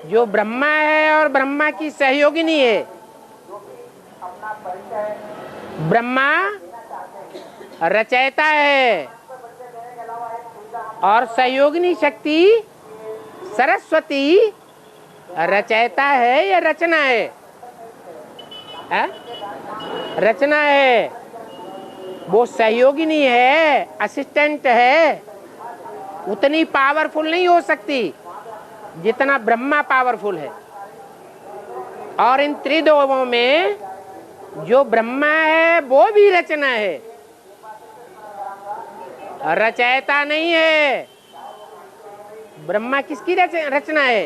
जो ब्रह्मा है और ब्रह्मा की सहयोगिनी है। ब्रह्मा रचयिता है और सहयोगिनी शक्ति सरस्वती रचयिता है या रचना है? रचना है। वो सहयोगिनी है, असिस्टेंट है, उतनी पावरफुल नहीं हो सकती जितना ब्रह्मा पावरफुल है। और इन त्रिदेवों में जो ब्रह्मा है वो भी रचना है, रचयिता नहीं है। ब्रह्मा किसकी रचना है?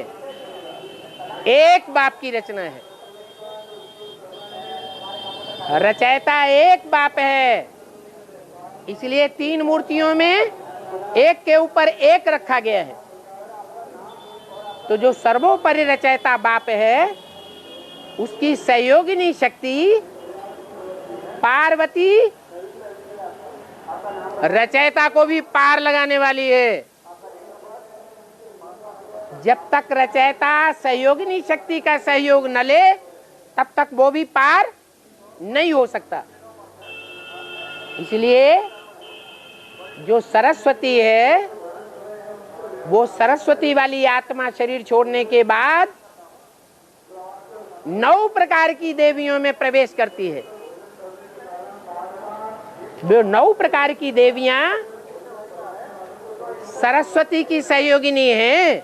एक बाप की रचना है। रचयिता एक बाप है, इसलिए तीन मूर्तियों में एक के ऊपर एक रखा गया है। तो जो सर्वोपरि रचयिता बाप है, उसकी सहयोगिनी शक्ति पार्वती रचयिता को भी पार लगाने वाली है। जब तक रचयिता सहयोगिनी शक्ति का सहयोग न ले, तब तक वो भी पार नहीं हो सकता। इसलिए जो सरस्वती है, वो सरस्वती वाली आत्मा शरीर छोड़ने के बाद 9 प्रकार की देवियों में प्रवेश करती है। वो 9 प्रकार की देवियां सरस्वती की सहयोगिनी हैं।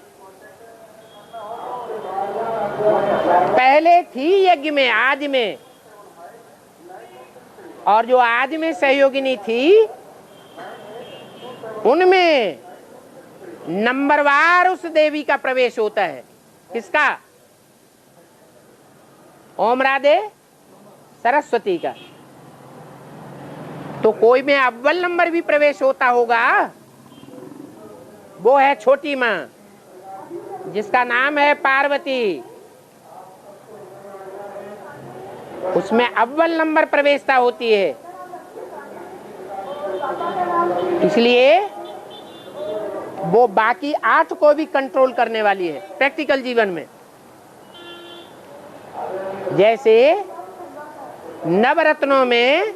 पहले थी यज्ञ में, आदि में, और जो आदि में सहयोगिनी थी उनमें नंबरवार उस देवी का प्रवेश होता है। किसका? ओम राधे सरस्वती का। तो कोई में अव्वल नंबर भी प्रवेश होता होगा, वो है छोटी माँ, जिसका नाम है पार्वती। उसमें अव्वल नंबर प्रवेशता होती है। इसलिए वो बाकी 8 को भी कंट्रोल करने वाली है प्रैक्टिकल जीवन में। जैसे नवरत्नों में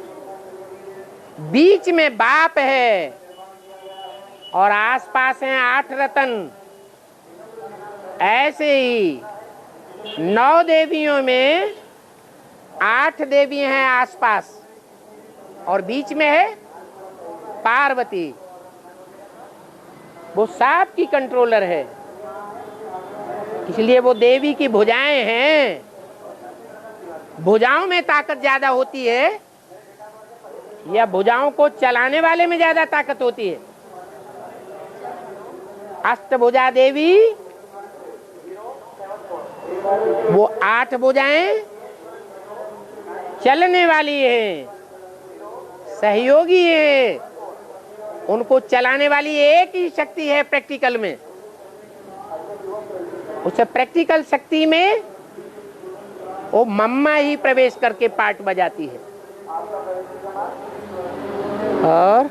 बीच में बाप है और आसपास हैं 8 रत्न, ऐसे ही 9 देवियों में 8 देवी हैं आसपास और बीच में है पार्वती। वो सांप की कंट्रोलर है, इसलिए वो देवी की भुजाएं हैं। भुजाओं में ताकत ज्यादा होती है या भुजाओं को चलाने वाले में ज्यादा ताकत होती है? अष्टभुजा देवी वो 8 भुजाएं चलने वाली है, सहयोगी है। उनको चलाने वाली एक ही शक्ति है प्रैक्टिकल में। उस प्रैक्टिकल शक्ति में वो मम्मा ही प्रवेश करके पार्ट बजाती है। और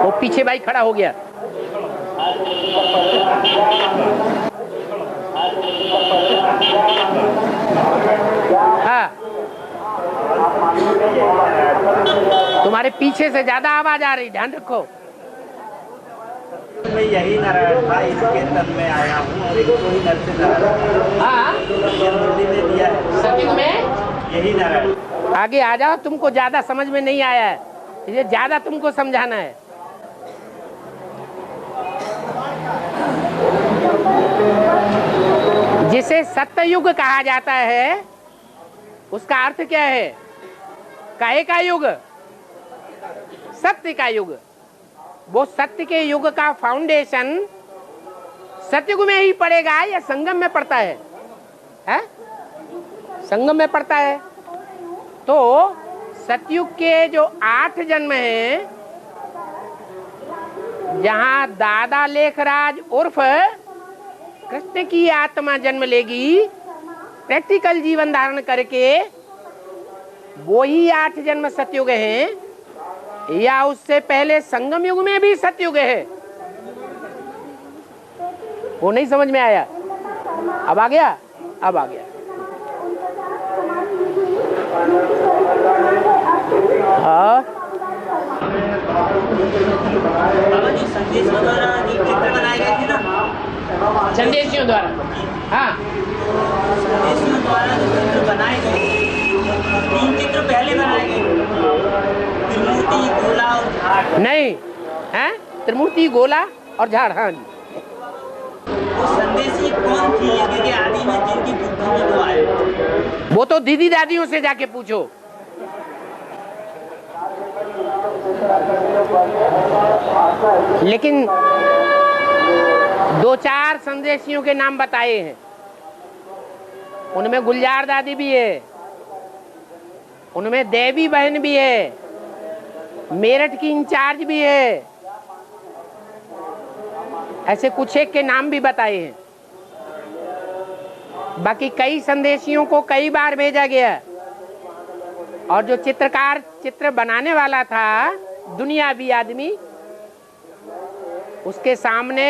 वो पीछे भाई खड़ा हो गया। हाँ, तुम्हारे पीछे से ज्यादा आवाज आ रही, ध्यान रखो। मैं यही नारायण था, इसके तन में आया हूँ और इसको ही नर से में दिया है। सत्युग में यही नारायण। आगे आ जाओ, तुमको ज्यादा समझ में नहीं आया है, ये ज्यादा तुमको समझाना है। जिसे सत्ययुग कहा जाता है, उसका अर्थ क्या है? काहे का युग? सत्य का युग। वो सत्य के युग का फाउंडेशन सतयुग में ही पड़ेगा या संगम में पड़ता है? संगम में पड़ता है। तो सतयुग के जो 8 जन्म हैं, जहां दादा लेखराज उर्फ कृष्ण की आत्मा जन्म लेगी प्रैक्टिकल जीवन धारण करके, वो ही 8 जन्म सतयुग हैं, या उससे पहले संगम युग में भी सतयुग है? वो नहीं समझ में आया? अब आ गया? अब आ गया। हाँ, बाबा जी संदेशों द्वारा जो चित्र बनाए गए थे ना, संदेशियों द्वारा, हाँ, संदेशों द्वारा जो चित्र बनाए गए, 3 चित्र पहले बनाए गए, त्रिमूर्ति, गोला और झाड़। नहीं है, त्रिमूर्ति, गोला और झाड़। हाँ जी। वो संदेशी कौन थी यज्ञ के आदि में जिनकी बुद्धि में वो आए? वो तो दीदी दादियों से जाके पूछो। लेकिन 2-4 संदेशियों के नाम बताए हैं। उनमें गुलजार दादी भी है, उनमें देवी बहन भी है, मेरठ की इंचार्ज भी है, ऐसे कुछ एक के नाम भी बताए हैं। बाकी कई संदेशियों को कई बार भेजा गया, और जो चित्रकार चित्र बनाने वाला था, दुनियावी आदमी, उसके सामने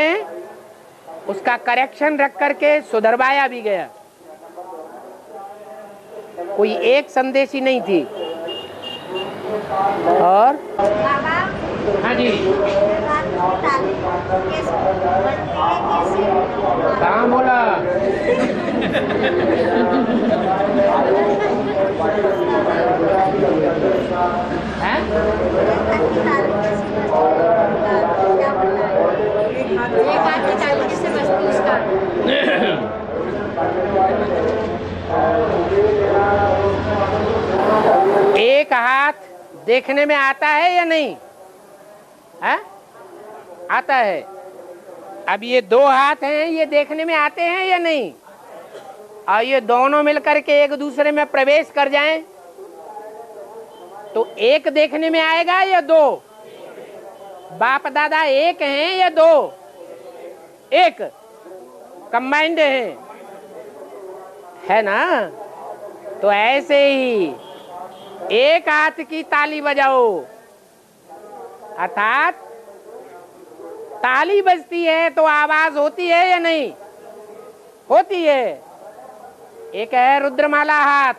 उसका करेक्शन रख करके सुधरवाया भी गया। कोई एक संदेशी नहीं थी। और हाँ जी, कहाँ बोला? हैं? एक हाथ देखने में आता है या नहीं है? आता है। अब ये 2 हाथ हैं, ये देखने में आते हैं या नहीं? और ये दोनों मिलकर के एक दूसरे में प्रवेश कर जाएं तो एक देखने में आएगा या 2? बाप दादा एक हैं या 2? एक कंबाइंड है ना? तो ऐसे ही एक हाथ की ताली बजाओ, अर्थात ताली बजती है तो आवाज होती है या नहीं? होती है। एक है रुद्रमाला हाथ,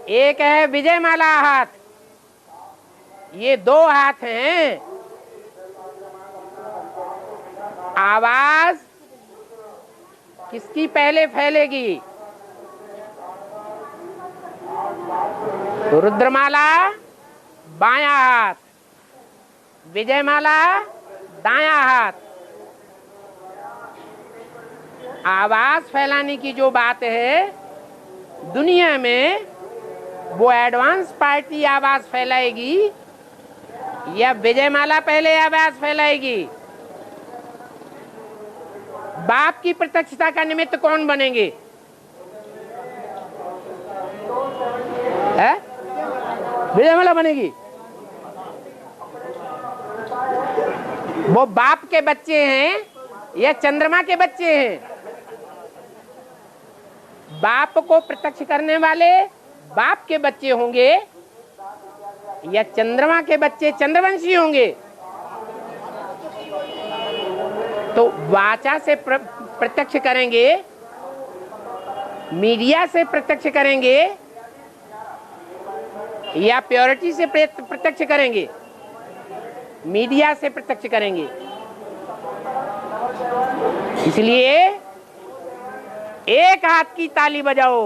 एक है विजयमाला हाथ, ये 2 हाथ हैं। आवाज किसकी पहले फैलेगी? रुद्रमाला बायां हाथ, विजयमाला दायां हाथ। आवाज फैलाने की जो बात है दुनिया में, वो एडवांस पार्टी आवाज फैलाएगी या विजयमाला पहले आवाज फैलाएगी? बाप की प्रत्यक्षता का निमित्त कौन बनेंगे? है? विजयमाला बनेगी। वो बाप के बच्चे हैं या चंद्रमा के बच्चे हैं? बाप को प्रत्यक्ष करने वाले बाप के बच्चे होंगे या चंद्रमा के बच्चे चंद्रवंशी होंगे? तो वाचा से प्रत्यक्ष करेंगे, मीडिया से प्रत्यक्ष करेंगे या प्योरिटी से प्रत्यक्ष करेंगे? मीडिया से प्रत्यक्ष करेंगे। इसलिए एक हाथ की ताली बजाओ।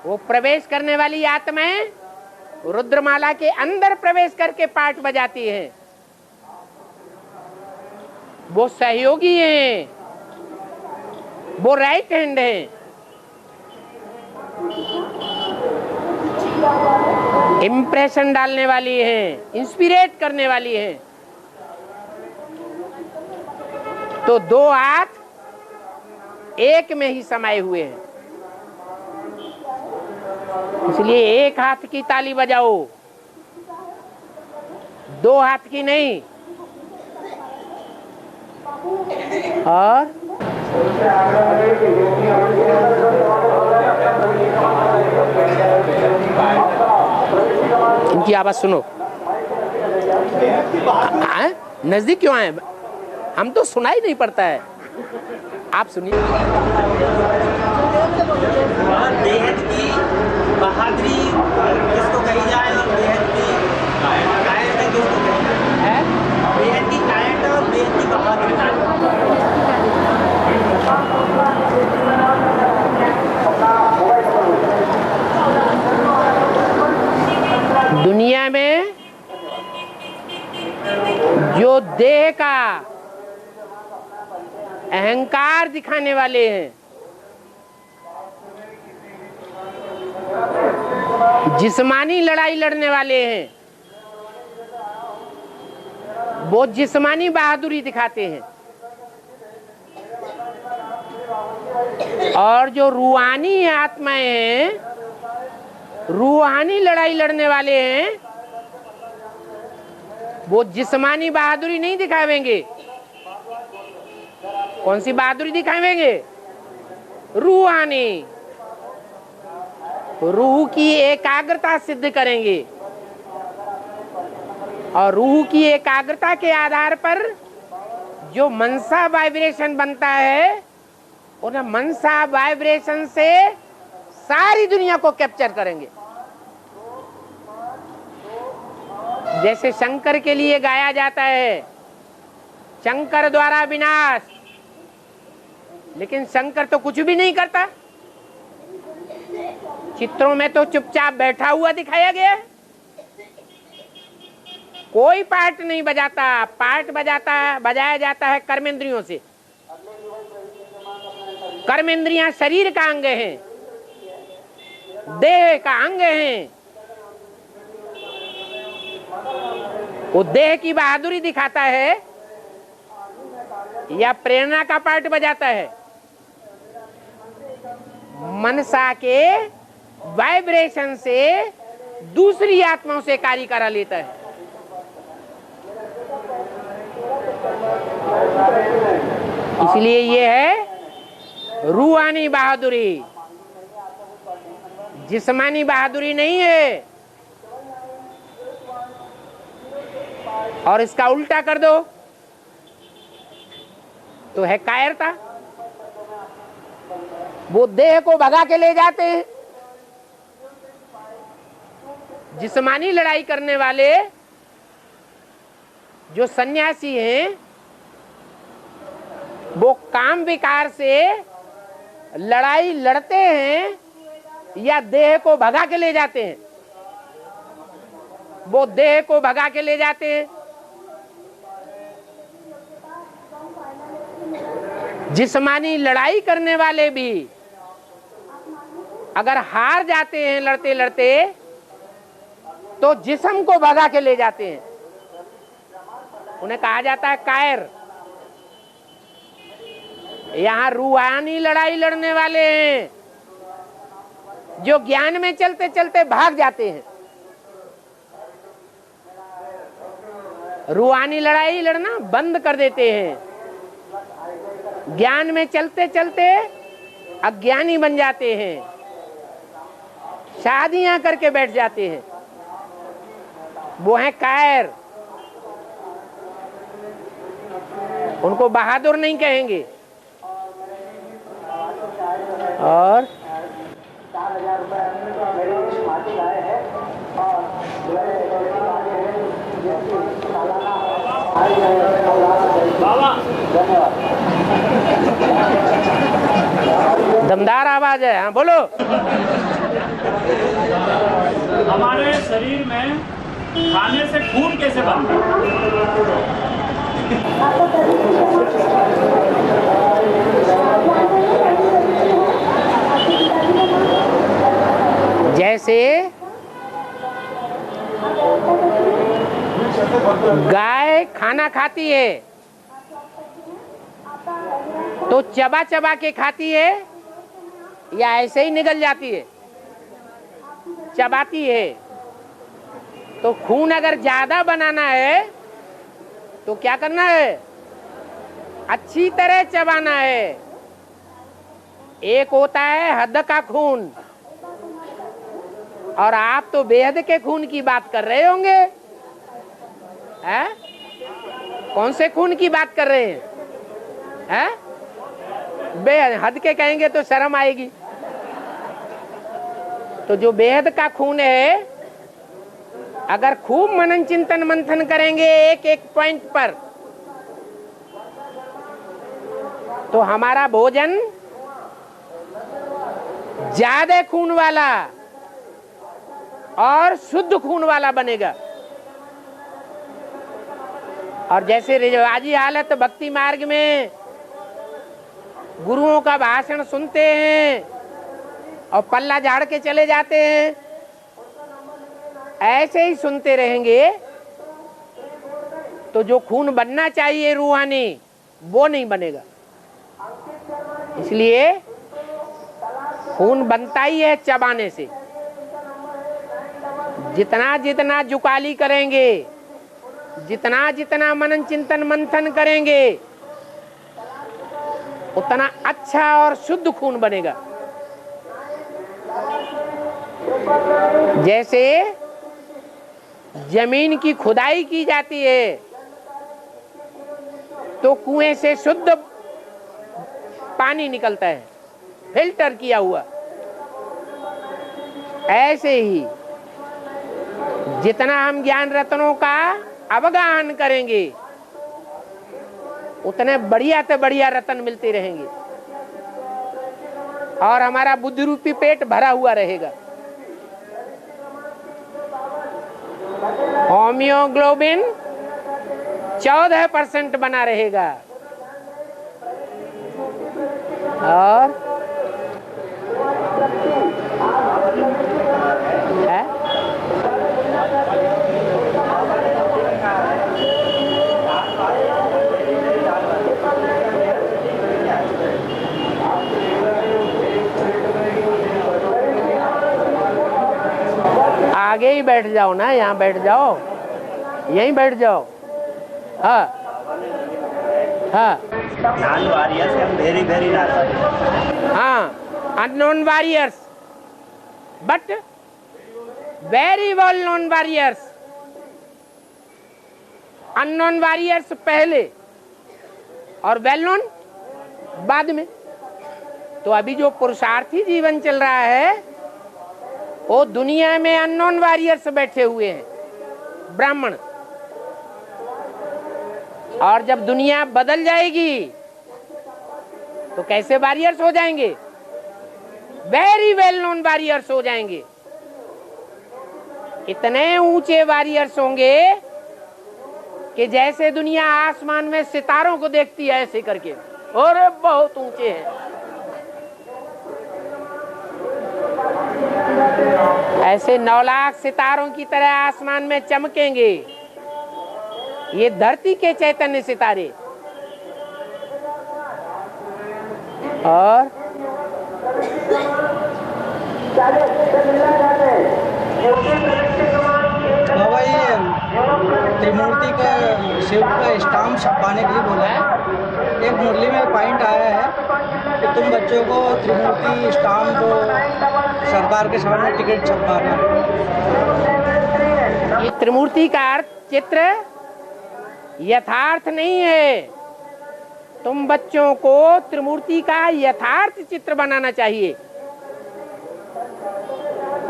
वो प्रवेश करने वाली आत्माएं रुद्रमाला के अंदर प्रवेश करके पाठ बजाती हैं। वो सहयोगी हैं, वो राइट हैंड हैं। इंप्रेशन डालने वाली हैं, इंस्पिरेट करने वाली हैं। तो 2 हाथ एक में ही समाये हुए हैं। इसलिए एक हाथ की ताली बजाओ, 2 हाथ की नहीं। और इनकी आवाज सुनो। नजदीक क्यों आए? हम तो सुनाई नहीं पड़ता है, आप सुनिए। बेहद की बहादुरी किसको कही जाए और बेहद की कायरता किसको कही जाए? बेहद की कायरता और बेहद की बहादुरी। दुनिया में जो देह का अहंकार दिखाने वाले हैं, जिस्मानी लड़ाई लड़ने वाले हैं, वो जिस्मानी बहादुरी दिखाते हैं। और जो रूहानी आत्माएं हैं, रूहानी लड़ाई लड़ने वाले हैं, वो जिस्मानी बहादुरी नहीं दिखावेंगे। कौन सी बहादुरी दिखावेंगे? रूहानी। रूह की एकाग्रता सिद्ध करेंगे और रूह की एकाग्रता के आधार पर जो मनसा वाइब्रेशन बनता है, उन मनसा वाइब्रेशन से सारी दुनिया को कैप्चर करेंगे। जैसे शंकर के लिए गाया जाता है, शंकर द्वारा विनाश, लेकिन शंकर तो कुछ भी नहीं करता। चित्रों में तो चुपचाप बैठा हुआ दिखाया गया है, कोई पार्ट नहीं बजाता। पार्ट बजाया जाता है कर्मेंद्रियों से। कर्मेंद्रियां शरीर का अंग हैं, देह का अंग हैं। वो देह की बहादुरी दिखाता है या प्रेरणा का पार्ट बजाता है? मनसा के वाइब्रेशन से दूसरी आत्माओं से कार्य करा लेता है। इसलिए ये है रूहानी बहादुरी, जिस्मानी बहादुरी नहीं है। और इसका उल्टा कर दो तो है कायरता। वो देह को भगा के ले जाते हैं। जिस्मानी लड़ाई करने वाले जो सन्यासी हैं, वो काम विकार से लड़ाई लड़ते हैं या देह को भगा के ले जाते हैं? वो देह को भगा के ले जाते हैं। जिस्मानी लड़ाई करने वाले भी अगर हार जाते हैं लड़ते लड़ते, तो जिस्म को भगा के ले जाते हैं। उन्हें कहा जाता है कायर। यहां रूहानी लड़ाई लड़ने वाले हैं जो ज्ञान में चलते चलते भाग जाते हैं। रूहानी लड़ाई लड़ना बंद कर देते हैं, ज्ञान में चलते चलते अज्ञानी बन जाते हैं, शादियां करके बैठ जाते हैं। वो हैं कायर। उनको बहादुर नहीं कहेंगे। और 4,000 रुपए मेरे माटी आए हैं और दमदार आवाज है। हाँ बोलो। हमारे शरीर में खाने से खून कैसे बनता है? जैसे गाय खाना खाती है तो चबा चबा के खाती है या ऐसे ही निगल जाती है? चबाती है। तो खून अगर ज्यादा बनाना है तो क्या करना है? अच्छी तरह चबाना है। एक होता है हद का खून, और आप तो बेहद के खून की बात कर रहे होंगे, हैं? कौन से खून की बात कर रहे हैं? बेहद के कहेंगे तो शर्म आएगी। तो जो बेहद का खून है, अगर खूब मनन चिंतन मंथन करेंगे एक एक पॉइंट पर, तो हमारा भोजन ज्यादा खून वाला और शुद्ध खून वाला बनेगा। और जैसे रिवाजी हालत भक्ति मार्ग में गुरुओं का भाषण सुनते हैं और पल्ला झाड़ के चले जाते हैं, ऐसे ही सुनते रहेंगे तो जो खून बनना चाहिए रूहानी, वो नहीं बनेगा। इसलिए खून बनता ही है चबाने से। जितना जितना जुकाली करेंगे, जितना जितना मनन चिंतन मंथन करेंगे, उतना अच्छा और शुद्ध खून बनेगा। जैसे जमीन की खुदाई की जाती है तो कुएं से शुद्ध पानी निकलता है, फिल्टर किया हुआ। ऐसे ही जितना हम ज्ञान रत्नों का अवगाहन करेंगे, उतने बढ़िया से बढ़िया रत्न मिलते रहेंगे और हमारा बुद्धि रूपी पेट भरा हुआ रहेगा। होमियोग्लोबिन 14% बना रहेगा और आगे ही बैठ जाओ ना, यहाँ बैठ जाओ, यहीं बैठ जाओ। हाँ हाँ हाँ, unknown warriors but very well known warriors. Unknown warriors पहले और वेल नोन बाद में। तो अभी जो पुरुषार्थी जीवन चल रहा है, वो दुनिया में अननोन वॉरियर्स बैठे हुए हैं, ब्राह्मण। और जब दुनिया बदल जाएगी तो कैसे वॉरियर्स हो जाएंगे? वेरी वेल नोन वॉरियर्स हो जाएंगे। इतने ऊंचे वॉरियर्स होंगे कि जैसे दुनिया आसमान में सितारों को देखती है ऐसे करके, और बहुत ऊंचे हैं। ऐसे 9 लाख सितारों की तरह आसमान में चमकेंगे ये धरती के चैतन्य सितारे। और बाबा ये त्रिमूर्ति का शिव का स्टाम्प छपवाने के लिए बोला है। एक मुरली में पॉइंट आया है कि तुम बच्चों को त्रिमूर्ति स्टाम्प सरकार के सामने टिकट छपवाना है। ये त्रिमूर्ति का अर्थ चित्र यथार्थ नहीं है। तुम बच्चों को त्रिमूर्ति का यथार्थ चित्र बनाना चाहिए।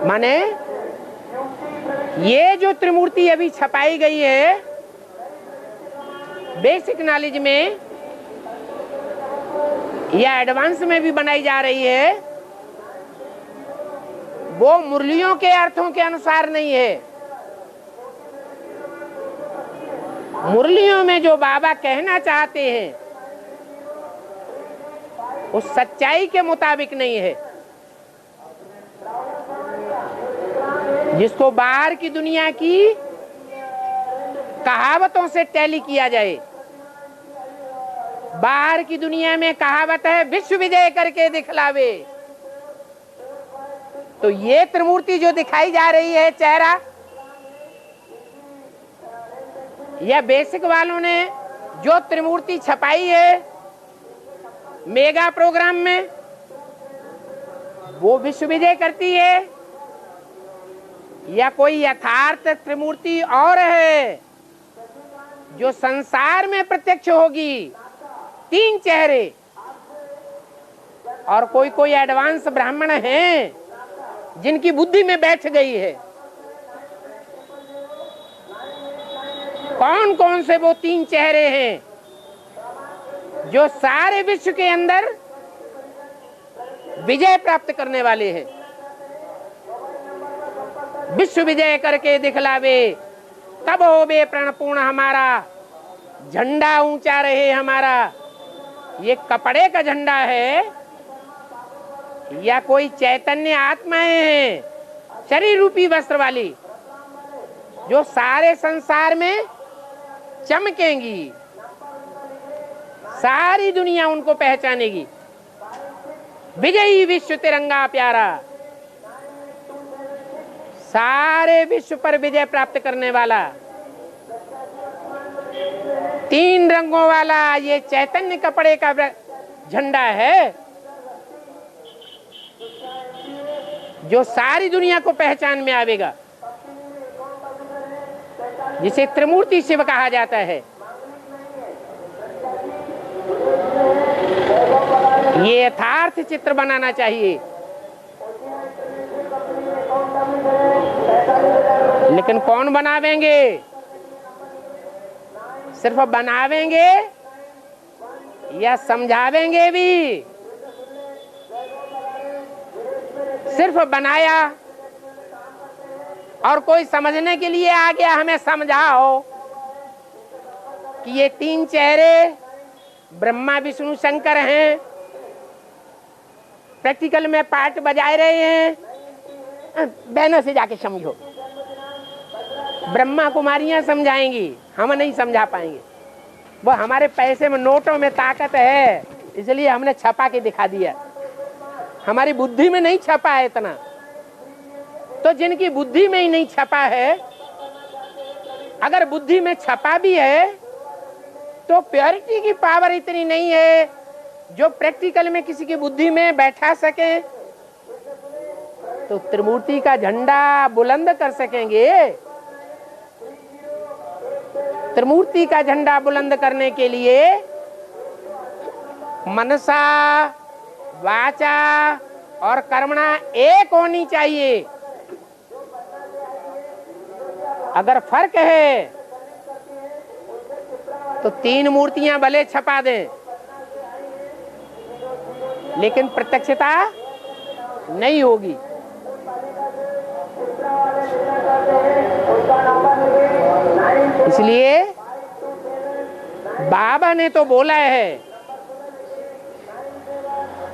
माने ये जो त्रिमूर्ति अभी छपाई गई है बेसिक नॉलेज में या एडवांस में भी बनाई जा रही है, वो मुरलियों के अर्थों के अनुसार नहीं है। मुरलियों में जो बाबा कहना चाहते हैं उस सच्चाई के मुताबिक नहीं है, जिसको बाहर की दुनिया की कहावतों से टैली किया जाए। बाहर की दुनिया में कहावत है विश्व विजय करके दिखलावे। तो ये त्रिमूर्ति जो दिखाई जा रही है चेहरा, यह बेसिक वालों ने जो त्रिमूर्ति छपाई है मेगा प्रोग्राम में, वो विश्व विजय करती है या कोई यथार्थ त्रिमूर्ति और है जो संसार में प्रत्यक्ष होगी, 3 चेहरे। और कोई कोई एडवांस ब्राह्मण हैं जिनकी बुद्धि में बैठ गई है। कौन कौन से वो 3 चेहरे हैं जो सारे विश्व के अंदर विजय प्राप्त करने वाले हैं? विश्व विजय करके दिखलावे, तब हो बे प्रणपूर्ण हमारा, झंडा ऊंचा रहे हमारा। ये कपड़े का झंडा है या कोई चैतन्य आत्माएं हैं शरीर रूपी वस्त्र वाली, जो सारे संसार में चमकेंगी, सारी दुनिया उनको पहचानेगी। विजयी विश्व तिरंगा प्यारा, सारे विश्व पर विजय प्राप्त करने वाला, 3 रंगों वाला ये चैतन्य कपड़े का झंडा है, जो सारी दुनिया को पहचान में आवेगा, जिसे त्रिमूर्ति शिव कहा जाता है। ये यथार्थ चित्र बनाना चाहिए। लेकिन कौन बनावेंगे? सिर्फ बनावेंगे या समझावेंगे भी? सिर्फ बनाया और कोई समझने के लिए आ गया हमें समझाओ कि ये 3 चेहरे ब्रह्मा विष्णु शंकर हैं, प्रैक्टिकल में पार्ट बजाए रहे हैं, बहनों से जाके समझो। ब्रह्मा कुमारियां समझाएंगी, हम नहीं समझा पाएंगे। वो हमारे पैसे में, नोटों में ताकत है, इसलिए हमने छपा के दिखा दिया। हमारी बुद्धि में नहीं छपा है इतना। तो जिनकी बुद्धि में ही नहीं छपा है, अगर बुद्धि में छपा भी है तो प्योरिटी की पावर इतनी नहीं है जो प्रैक्टिकल में किसी की बुद्धि में बैठा सके, तो त्रिमूर्ति का झंडा बुलंद कर सकेंगे। त्रिमूर्ति का झंडा बुलंद करने के लिए मनसा, वाचा और कर्मणा एक होनी चाहिए। अगर फर्क है तो 3 मूर्तियां भले छपा दें, लेकिन प्रत्यक्षता नहीं होगी। इसलिए बाबा ने तो बोला है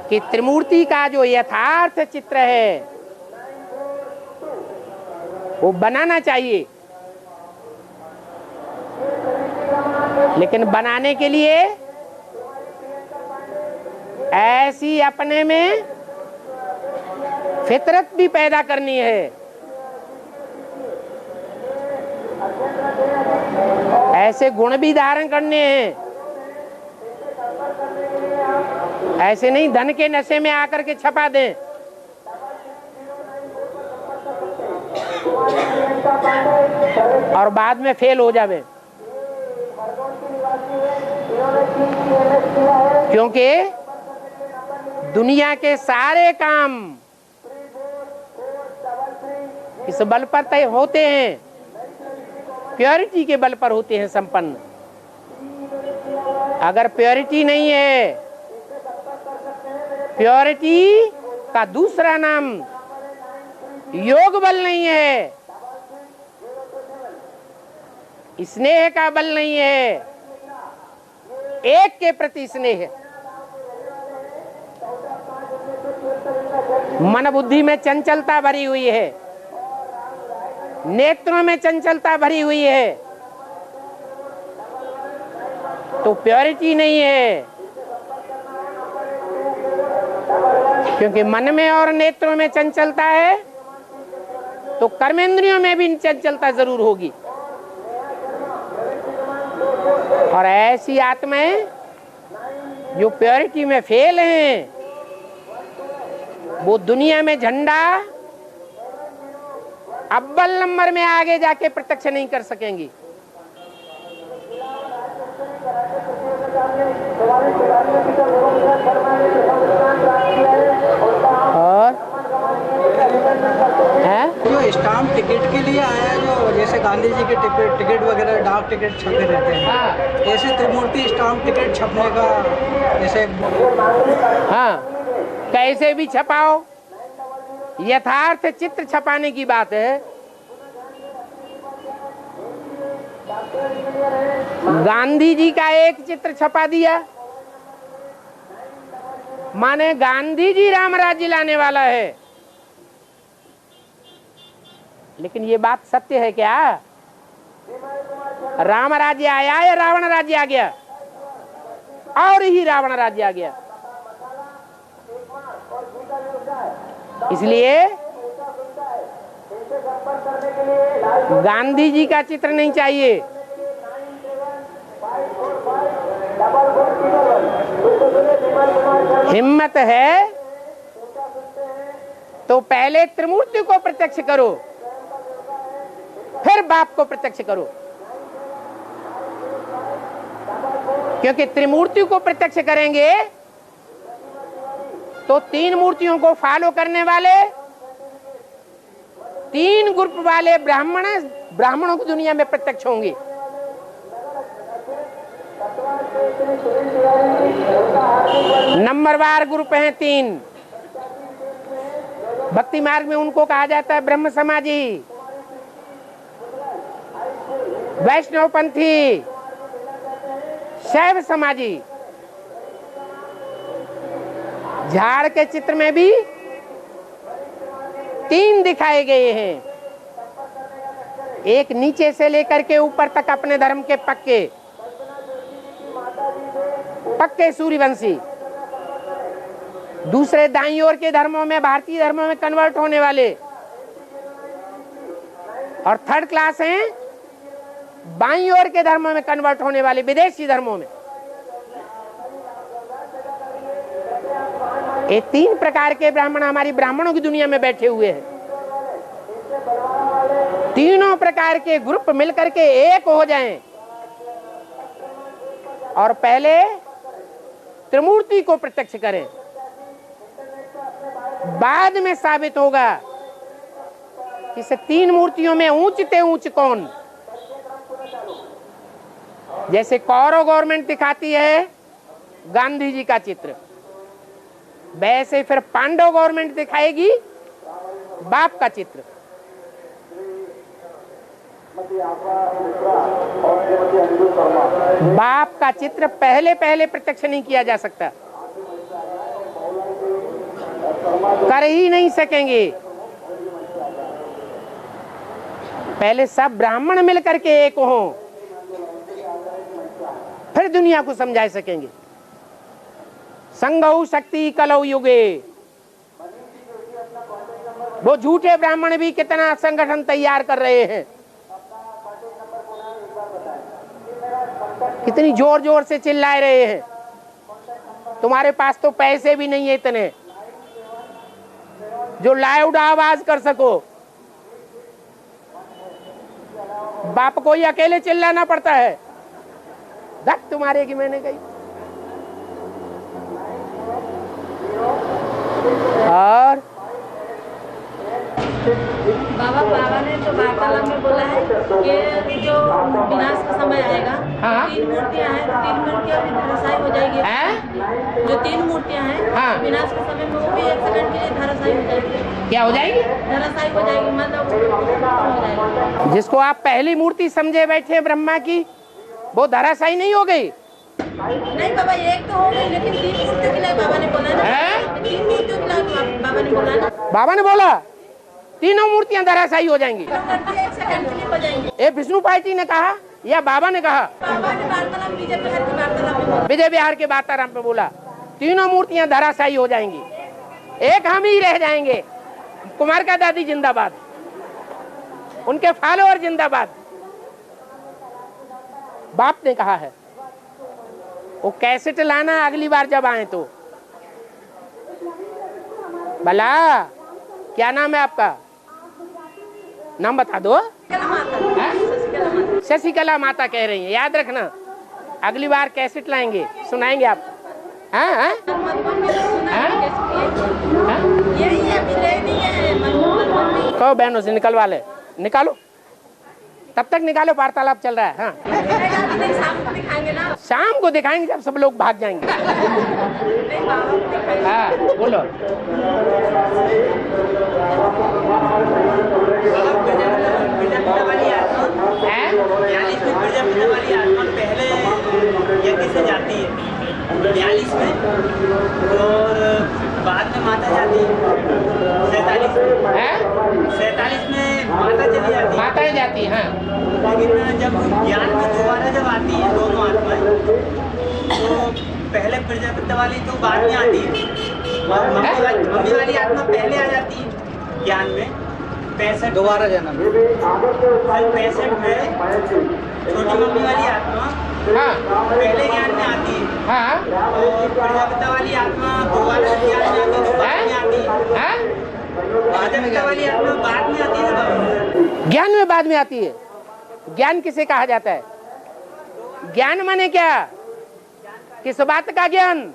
कि त्रिमूर्ति का जो यथार्थ चित्र है वो बनाना चाहिए, लेकिन बनाने के लिए ऐसी अपने में फितरत भी पैदा करनी है, ऐसे गुण भी धारण करने हैं। ऐसे नहीं धन के नशे में आकर के छपा दें। और बाद में फेल हो जावे, क्योंकि दुनिया के सारे काम इस बल पर तय होते हैं, प्योरिटी के बल पर होते हैं संपन्न। अगर प्योरिटी नहीं है, प्योरिटी का दूसरा नाम योग बल नहीं है, स्नेह का बल नहीं है, एक के प्रति स्नेह। मन बुद्धि में चंचलता भरी हुई है, नेत्रों में चंचलता भरी हुई है, तो प्योरिटी नहीं है। क्योंकि मन में और नेत्रों में चंचलता है तो कर्मेंद्रियों में भी चंचलता जरूर होगी। और ऐसी आत्माएं जो प्योरिटी में फेल हैं, वो दुनिया में झंडा अव्वल नंबर में आगे जाके प्रत्यक्ष नहीं कर सकेंगी। और है जो स्टाम्प टिकट के लिए आया है, जो जैसे गांधी जी के टिकट वगैरह डाक टिकट छपे रहते हैं, ऐसे त्रिमूर्ति स्टाम्प टिकट छपने का जैसे हाँ, कैसे भी छपाओ, यथार्थ चित्र छपाने की बात है। गांधी जी का एक चित्र छपा दिया, माने गांधी जी राम राज्य लाने वाला है। लेकिन ये बात सत्य है क्या? राम राज्य आया या रावण राज्य आ गया? और ही रावण राज्य आ गया। इसलिए गांधी जी का चित्र नहीं चाहिए। हिम्मत है तो पहले त्रिमूर्ति को प्रत्यक्ष करो, फिर बाप को प्रत्यक्ष करो। क्योंकि त्रिमूर्ति को प्रत्यक्ष करेंगे तो तीन मूर्तियों को फॉलो करने वाले, तीन ग्रुप वाले ब्राह्मणों की दुनिया में प्रत्यक्ष होंगे। नंबरवार ग्रुप हैं तीन। भक्ति मार्ग में उनको कहा जाता है ब्रह्म समाजी, वैष्णव पंथी, शैव समाजी। झाड़ के चित्र में भी तीन दिखाए गए हैं, एक नीचे से लेकर के ऊपर तक अपने धर्म के पक्के सूर्यवंशी, दूसरे दाईं ओर के धर्मों में, भारतीय धर्मों में कन्वर्ट होने वाले, और थर्ड क्लास हैं बाईं ओर के धर्मों में कन्वर्ट होने वाले, विदेशी धर्मों में। ये तीन प्रकार के ब्राह्मण हमारी ब्राह्मणों की दुनिया में बैठे हुए हैं। तीनों प्रकार के ग्रुप मिलकर के एक हो जाएं और पहले त्रिमूर्ति को प्रत्यक्ष करें। बाद में साबित होगा कि इस तीन मूर्तियों में ऊंचते ऊंच कौन। जैसे कौरव गवर्नमेंट दिखाती है गांधी जी का चित्र, वैसे फिर पांडव गवर्नमेंट दिखाएगी बाप का चित्र। बाप का चित्र पहले प्रत्यक्ष नहीं किया जा सकता, कर ही नहीं सकेंगे। पहले सब ब्राह्मण मिलकर के एक हों, फिर दुनिया को समझा सकेंगे। संगौ शक्ति कलौ युगे। वो झूठे ब्राह्मण भी कितना संगठन तैयार कर रहे हैं, कितनी जोर जोर से चिल्ला रहे हैं। तुम्हारे पास तो पैसे भी नहीं है इतने जो लाउड आवाज कर सको। बाप को ही अकेले चिल्लाना पड़ता है। धक तुम्हारे की मैंने कही। और बाबा ने तो वार्तालाप में बोला है कि जो विनाश का समय आएगा, हाँ? तीन मूर्तियां हैं, तीन मूर्तियां भी धराशायी हो जाएगी। हैं? जो तीन मूर्तियां हैं, हाँ। विनाश के समय में वो भी एक सेकंड के लिए धराशायी हो जाएगी। क्या हो जाएगी? धराशायी हो जाएगी, मतलब हो जाएगी। जिसको आप पहली मूर्ति समझे बैठे ब्रह्मा की, वो धराशायी नहीं हो गई। नहीं बाबा, एक तो हो गई, लेकिन तीन मूर्तियों के लिए बाबा ने बोला ना, तीन मूर्तियों के लिए बाबा ने बोला ना। बाबा ने बोला तीनों मूर्तियां धराशायी हो जाएंगी। एक सेकंड के लिए हो जाएंगी। ये विष्णु पार्टी ने कहा या बाबा ने कहा? बाबा ने वार्तालाप विजय बिहार की वार्तालाप में बोला। विजय बिहार के वार्तालाप में बोला तीनों मूर्तियां धराशायी हो जाएंगी, एक हम ही रह जाएंगे। कुमार का दादी जिंदाबाद, उनके फॉलोअर जिंदाबाद। बाप ने कहा है। वो कैसेट लाना अगली बार जब आए तो। भला क्या नाम है आपका? नाम बता दो। शशिकला माता कह रही है, याद रखना। अगली बार कैसेट लाएंगे, सुनाएंगे आप। हाँ हाँ यही है, मिले नहीं है। कहो बहनों से निकलवा ले, निकालो, तब तक निकालो, वार्तालाप चल रहा है। हाँ शाम को दिखाएंगे ना। शाम को दिखाएंगे जब सब लोग भाग जाएंगे। नहीं बाबा को दिखाएंगे। हाँ बोलो। प्रजापिता वाली आत्मा, यानी इसमें प्रजापिता वाली आत्मा पहले यज्ञ से जाती है 42 में, और बाद में माता जाती है 47 में माता चली जाती है। माताएं जाती हैं। हाँ लेकिन जब ज्ञान में दोबारा जब आती है दोनों आत्माएं, तो पहले प्रजापिता वाली तो बाद में आती है, और मम्मी वाली आत्मा पहले आ जाती है ज्ञान में 65 दोबारा जन्म। 65 में छोटी मम्मी वाली आत्मा हाँ पहले ज्ञान में आती है, हाँ और प्रजापिता वाली आत्मा दोबारा ज्ञान में आती है, बाद में आती है। हाँ प्रजापिता वाली आत्मा बाद में आती है ना बाबा। ज्ञान में बाद में आती है। ज्ञान किसे कहा जाता है? ज्ञान माने क्या? किस बात का ज्ञान?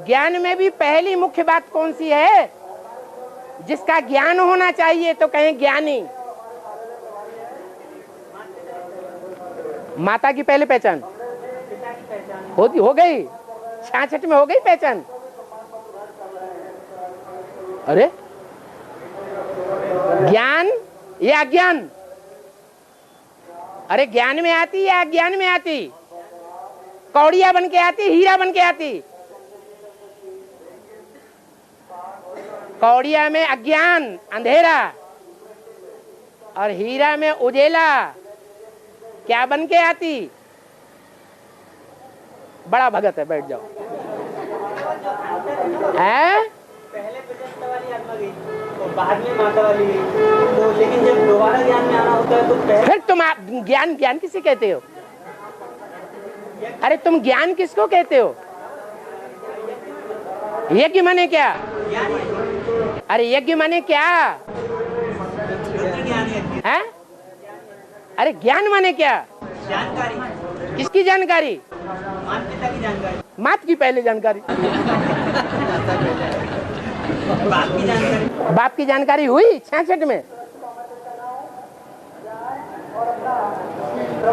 ज्ञान में भी पहली मुख्य बात कौन सी है? जिसका ज्ञान होना चाहिए तो कहें ज्ञानी। माता की पहले पहचान होती, हो गई 66 में हो गई पहचान। अरे ज्ञान या अज्ञान? अरे ज्ञान में आती या अज्ञान में आती? कौड़िया बन के आती, हीरा बन के आती? कौड़िया में अज्ञान अंधेरा, और हीरा में उजेला। क्या बन के आती? बड़ा भगत है, बैठ जाओ। है पहले प्रजापिता वाली आत्मा गई और बाद में माता वाली गई, तो लेकिन जब दोबारा ज्ञान में आना होता है तो पहले फिर तुम ज्ञान, ज्ञान किसे कहते हो? अरे तुम ज्ञान किसको कहते हो? यज्ञ माने क्या? अरे यज्ञ माने क्या है? अरे ज्ञान माने क्या? जानकारी, किसकी जानकारी? माता पिता की जानकारी, मात की पहले जानकारी। बाप की जानकारी। बाप की जानकारी हुई 66 में।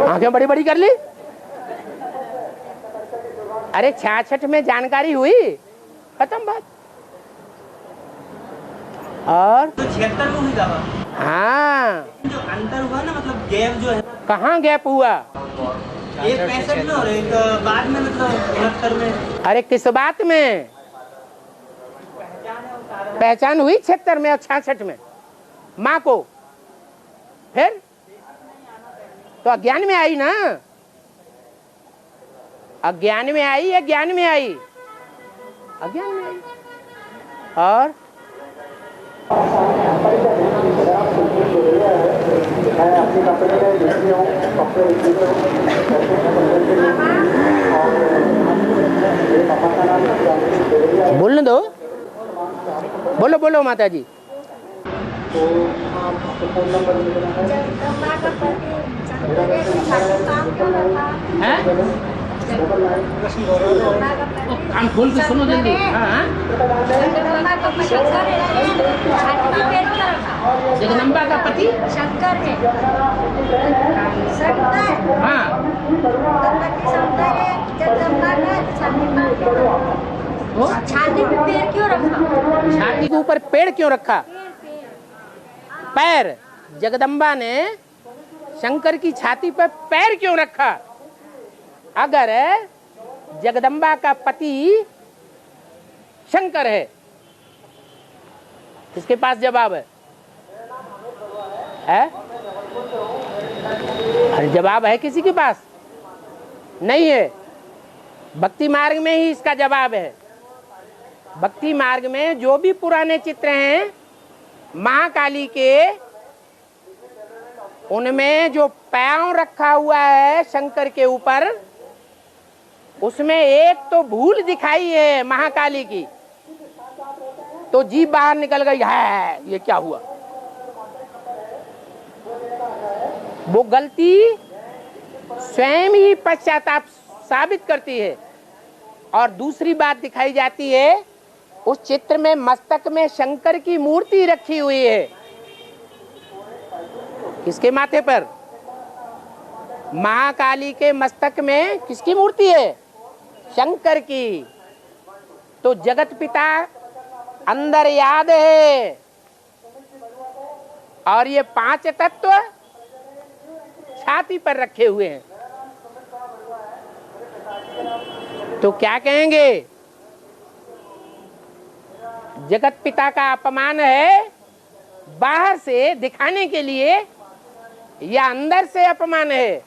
आंखें बड़ी बड़ी कर ली। अरे 66 में जानकारी हुई, खत्म बात। और तो 76 में हुई बाबा। हाँ, जो अंतर हुआ ना, मतलब गैप जो है, कहाँ गैप हुआ? एक 65 में और एक बाद में, मतलब 69 में। अरे किस बात में? पहचान हुई 76 में और 66 में माँ को। फिर तो अज्ञान में आई ना? अज्ञान में आई या ज्ञान में आई? अज्ञान में आई। और बोलने दो, बोलो बोलो माता जी। कान खोल के सुनो जल्दी। हाँ, जगदम्बा का पति शंकर है। हाँ, छाती पे पैर क्यों रखा? छाती के ऊपर पेड़ क्यों रखा? पैर, जगदम्बा ने शंकर की छाती पर पैर क्यों रखा? अगर जगदम्बा का पति शंकर है, किसके पास जवाब है? अरे जवाब है किसी के पास? नहीं है। भक्ति मार्ग में ही इसका जवाब है। भक्ति मार्ग में जो भी पुराने चित्र हैं महाकाली के, उनमें जो पांव रखा हुआ है शंकर के ऊपर, उसमें एक तो भूल दिखाई है महाकाली की, तो जीभ बाहर निकल गई है, ये क्या हुआ? वो गलती स्वयं ही पश्चाताप साबित करती है। और दूसरी बात दिखाई जाती है, उस चित्र में मस्तक में शंकर की मूर्ति रखी हुई है। किसके माथे पर? महाकाली के मस्तक में किसकी मूर्ति है? शंकर की। तो जगत पिता अंदर याद है और ये 5 तत्व छाती पर रखे हुए हैं। तो क्या कहेंगे? जगत पिता का अपमान है बाहर से दिखाने के लिए या अंदर से अपमान है?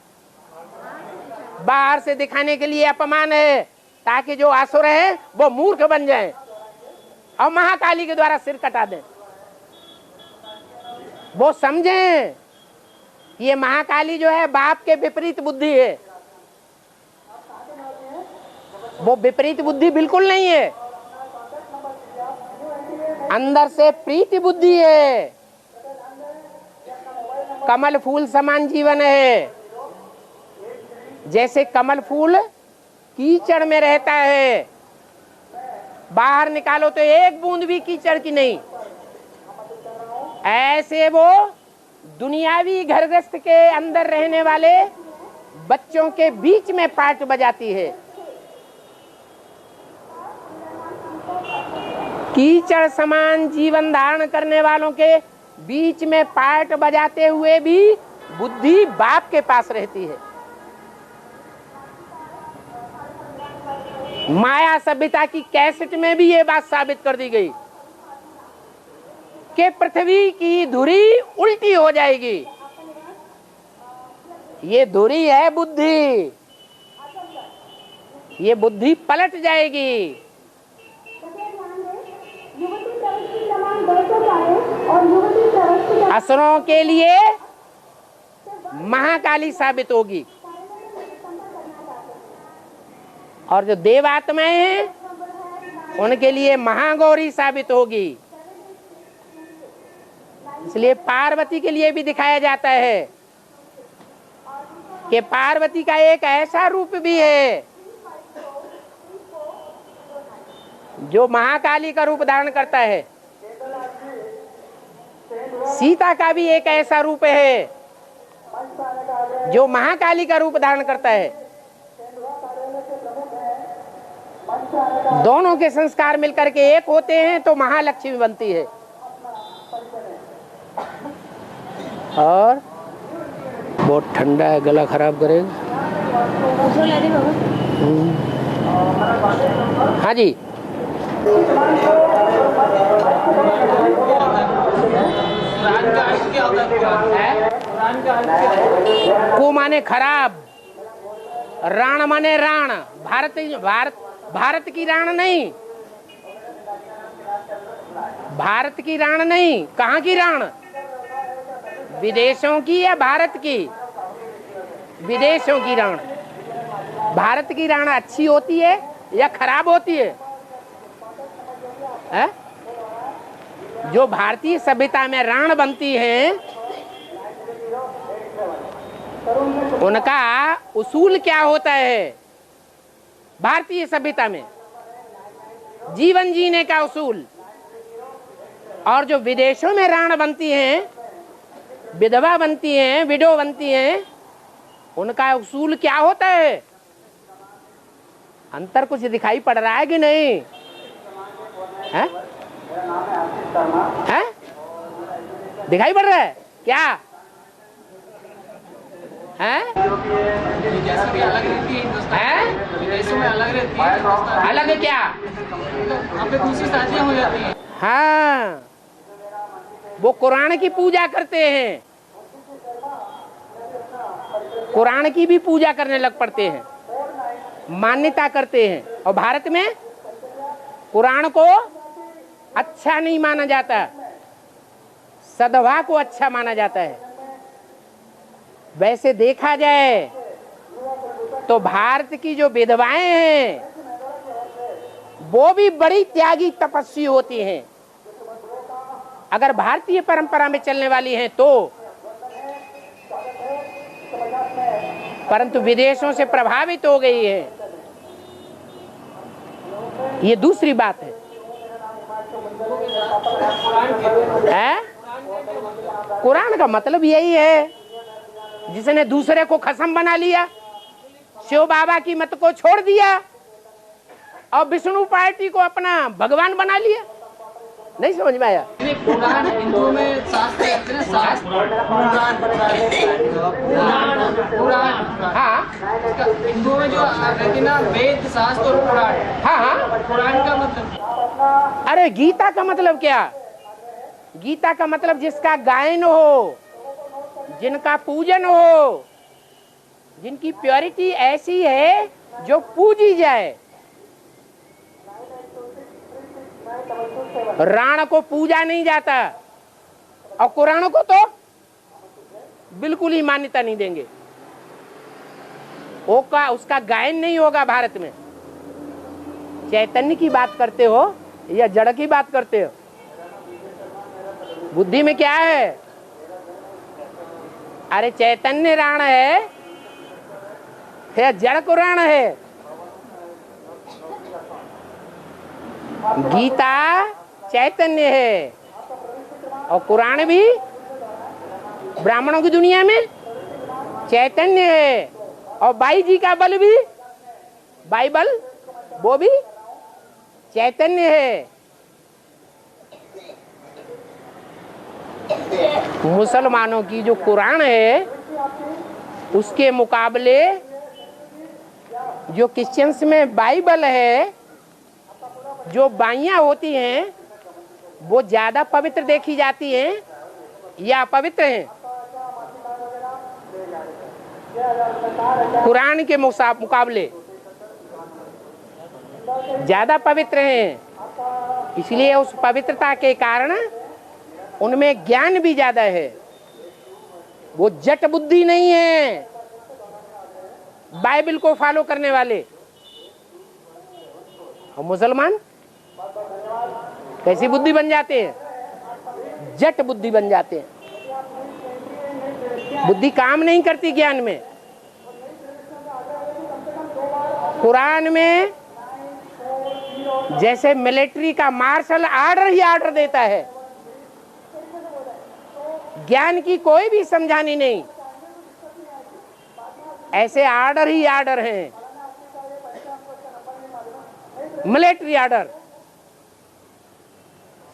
बाहर से दिखाने के लिए अपमान है, ताकि जो असुर है वो मूर्ख बन जाएं और महाकाली के द्वारा सिर कटा दें। वो समझें ये महाकाली जो है बाप के विपरीत बुद्धि है। वो विपरीत बुद्धि बिल्कुल नहीं है, अंदर से प्रीति बुद्धि है। कमल फूल समान जीवन है। जैसे कमल फूल कीचड़ में रहता है, बाहर निकालो तो एक बूंद भी कीचड़ की नहीं, ऐसे वो दुनियावी घर गृहस्थ के अंदर रहने वाले बच्चों के बीच में पार्ट बजाती है। कीचड़ समान जीवन धारण करने वालों के बीच में पार्ट बजाते हुए भी बुद्धि बाप के पास रहती है। माया सभ्यता की कैसेट में भी ये बात साबित कर दी गई कि पृथ्वी की धुरी उल्टी हो जाएगी। ये धुरी है बुद्धि, ये बुद्धि पलट जाएगी। असुरों के लिए महाकाली साबित होगी और जो देवात्माएं हैं उनके लिए महागौरी साबित होगी। इसलिए पार्वती के लिए भी दिखाया जाता है कि पार्वती का एक ऐसा रूप भी है जो महाकाली का रूप धारण करता है। सीता का भी एक ऐसा रूप है जो महाकाली का रूप धारण करता है। दोनों के संस्कार मिलकर के एक होते हैं तो महालक्ष्मी बनती है। और बहुत ठंडा है, गला खराब करेगा। हाँ जी, को माने खराब, राण माने राण। भारत की राण नहीं, भारत की राण नहीं। कहाँ की राण? विदेशों की या भारत की? विदेशों की राण। भारत की राण अच्छी होती है या खराब होती है? जो भारतीय सभ्यता में राण बनती हैं उनका उसूल क्या होता है? भारतीय सभ्यता में जीवन जीने का उसूल। और जो विदेशों में राण बनती हैं, विधवा बनती हैं, विडो बनती हैं, उनका उसूल क्या होता है? अंतर कुछ दिखाई पड़ रहा है कि नहीं? है? है? दिखाई पड़ रहा है क्या? है? विदेशों में अलग रहती है। अलग है क्या? वहाँ पे दूसरी शादियाँ हो जाती हैं। हाँ, वो कुरान की पूजा करते हैं, कुरान की भी पूजा करने लग पड़ते हैं, मान्यता करते हैं। और भारत में कुरान को अच्छा नहीं माना जाता, सदभा को अच्छा माना जाता है। वैसे देखा जाए तो भारत की जो विधवाएं हैं वो भी बड़ी त्यागी तपस्वी होती हैं। अगर भारतीय परंपरा में चलने वाली हैं तो। परंतु विदेशों से प्रभावित हो गई है, ये दूसरी बात है। कुरान का मतलब यही है, जिसने दूसरे को खसम बना लिया, शिव बाबा की मत को छोड़ दिया और विष्णु पार्टी को अपना भगवान बना लिया। नहीं समझ में आया? कुरान हिंदुओं में शास्त्र कहते हैं, शास्त्र कुरान। हाँ हिंदुओं में जो कहते हैं ना, वेद शास्त्र और कुरान। हाँ हाँ। कुरान का मतलब, अरे गीता का मतलब क्या? गीता का मतलब जिसका गायन हो, जिनका पूजन हो, जिनकी प्योरिटी ऐसी है जो पूजी जाए। राण को पूजा नहीं जाता और कुरान को तो बिल्कुल ही मान्यता नहीं देंगे। उसका गायन नहीं होगा भारत में। चैतन्य की बात करते हो या जड़ की बात करते हो? बुद्धि में क्या है? अरे चैतन्य राण है या जड़ कुरान है? गीता चैतन्य है और कुरान भी ब्राह्मणों की दुनिया में चैतन्य है, और बाई जी का बल भी, बाइबल, वो भी चैतन्य है। मुसलमानों की जो कुरान है उसके मुकाबले जो क्रिश्चियंस में बाइबल है, जो बाइयां होती हैं वो ज्यादा पवित्र देखी जाती हैं या अपवित्र हैं? कुरान के मुकाबले ज्यादा पवित्र हैं, इसलिए उस पवित्रता के कारण उनमें ज्ञान भी ज्यादा है। वो जट बुद्धि नहीं है बाइबल को फॉलो करने वाले। और मुसलमान कैसी बुद्धि बन जाते हैं? जट बुद्धि बन जाते हैं। बुद्धि काम नहीं करती ज्ञान में। कुरान में जैसे मिलिट्री का मार्शल आर्डर ही आर्डर देता है, ज्ञान की कोई भी समझानी नहीं, ऐसे आर्डर ही आर्डर हैं, मिलिट्री आर्डर,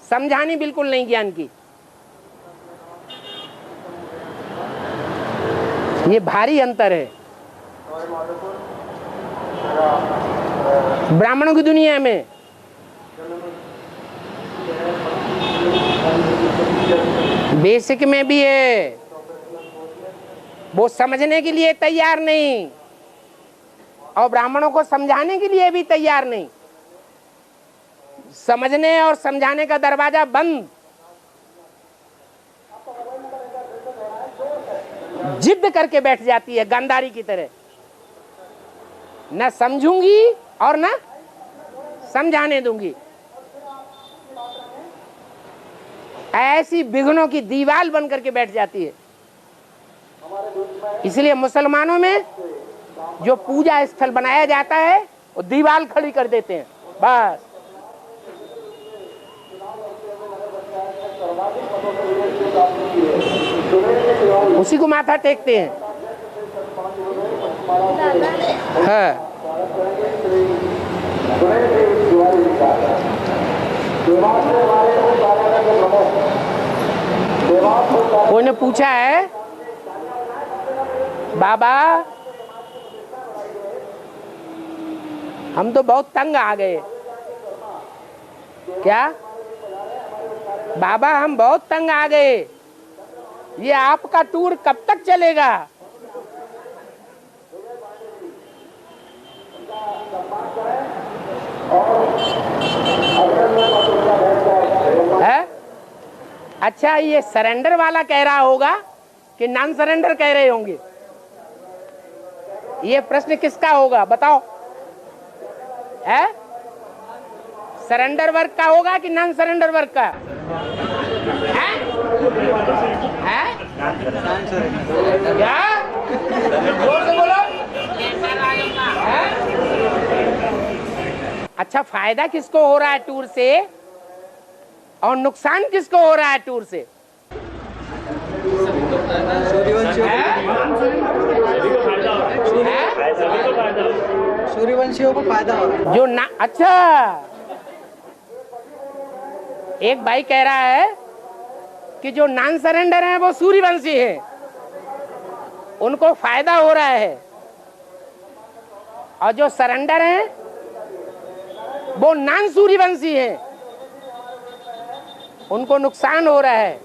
समझानी बिल्कुल नहीं ज्ञान की। ये भारी अंतर है। ब्राह्मणों की दुनिया में बेसिक में भी है, वो समझने के लिए तैयार नहीं और ब्राह्मणों को समझाने के लिए भी तैयार नहीं। समझने और समझाने का दरवाजा बंद। जिद करके बैठ जाती है गांधारी की तरह, न समझूंगी और न समझाने दूंगी। ऐसी विघ्नों की दीवार बन करके बैठ जाती है। इसलिए मुसलमानों में जो पूजा स्थल बनाया जाता है वो दीवार खड़ी कर देते हैं, बस उसी को माथा टेकते हैं। हाँ। कोई ने पूछा है, बाबा हम तो बहुत तंग आ गए। क्या बाबा हम बहुत तंग आ गए, ये आपका टूर कब तक चलेगा? है? अच्छा, ये सरेंडर वाला कह रहा होगा कि नॉन सरेंडर कह रहे होंगे? ये प्रश्न किसका होगा बताओ? है? सरेंडर वर्ग का होगा कि नॉन सरेंडर वर्ग का? है? है? क्या? जोर से बोलो। अच्छा, फायदा किसको हो रहा है टूर से और नुकसान किसको हो रहा है टूर से? सूर्यवंशियों सूर्यवंशियों को फायदा हो रहा है। जो ना, अच्छा, एक भाई कह रहा है कि जो नॉन सरेंडर हैं वो सूर्यवंशी हैं, उनको फायदा हो रहा है, और जो सरेंडर हैं वो नॉन सूर्यवंशी हैं, उनको नुकसान हो रहा है।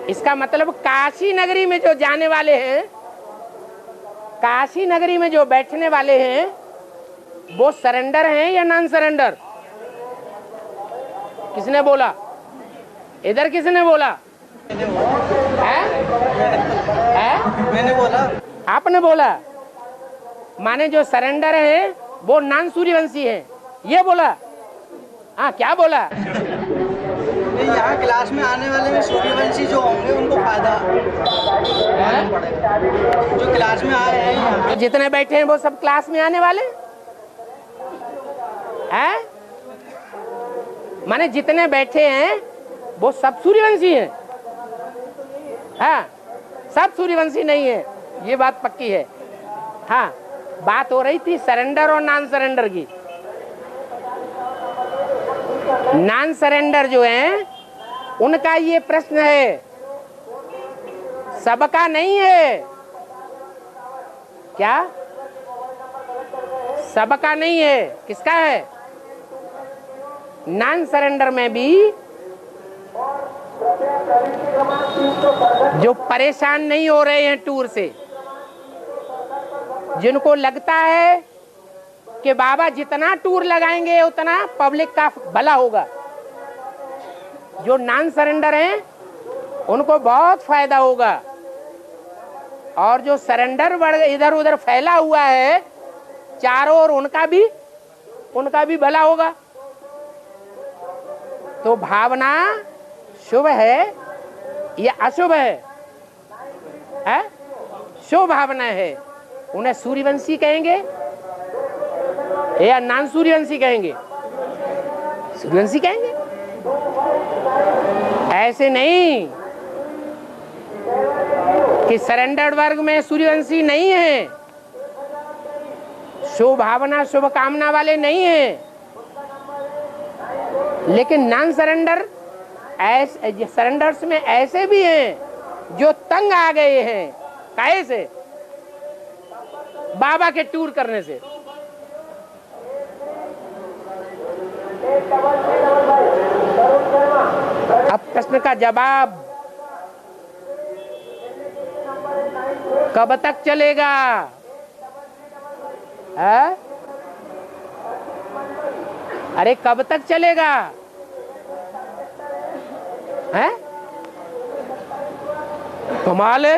इसका मतलब काशी नगरी में जो जाने वाले हैं, काशी नगरी में जो बैठने वाले हैं, वो सरेंडर हैं या नॉन सरेंडर? किसने बोला? इधर किसने बोला? मैंने बोला। आपने बोला? माने जो सरेंडर है वो नॉन सूर्यवंशी है, ये बोला? हाँ, क्या बोला? यहाँ क्लास में आने वाले में सूर्यवंशी जो होंगे उनको फायदा पड़ेगा। जो क्लास में आए हैं यहाँ, तो जितने बैठे हैं वो सब क्लास में आने वाले हैं? माने जितने बैठे हैं वो सब सूर्यवंशी हैं? हाँ, सब सूर्यवंशी नहीं है, ये बात पक्की है। हाँ, बात हो रही थी सरेंडर और नॉन सरेंडर की। नॉन सरेंडर जो हैं उनका ये प्रश्न है, सबका नहीं है क्या? सबका नहीं है, किसका है? नॉन सरेंडर में भी जो परेशान नहीं हो रहे हैं टूर से, जिनको लगता है कि बाबा जितना टूर लगाएंगे उतना पब्लिक का भला होगा, जो नॉन सरेंडर हैं उनको बहुत फायदा होगा, और जो सरेंडर इधर उधर फैला हुआ है चारों ओर, उनका भी भला होगा। तो भावना शुभ है या अशुभ है? शुभ भावना है, उन्हें सूर्यवंशी कहेंगे या नॉन सूर्यवंशी कहेंगे? सूर्यवंशी कहेंगे। ऐसे नहीं कि सरेंडर्ड वर्ग में सूर्यवंशी नहीं है, शुभ भावना शुभ कामना वाले नहीं है, लेकिन नॉन सरेंडर सरेंडर्स में ऐसे भी हैं जो तंग आ गए हैं। काहे से? बाबा के टूर करने से। अब प्रश्न का जवाब, कब तक चलेगा? है? अरे कब तक चलेगा? है? कमाल है।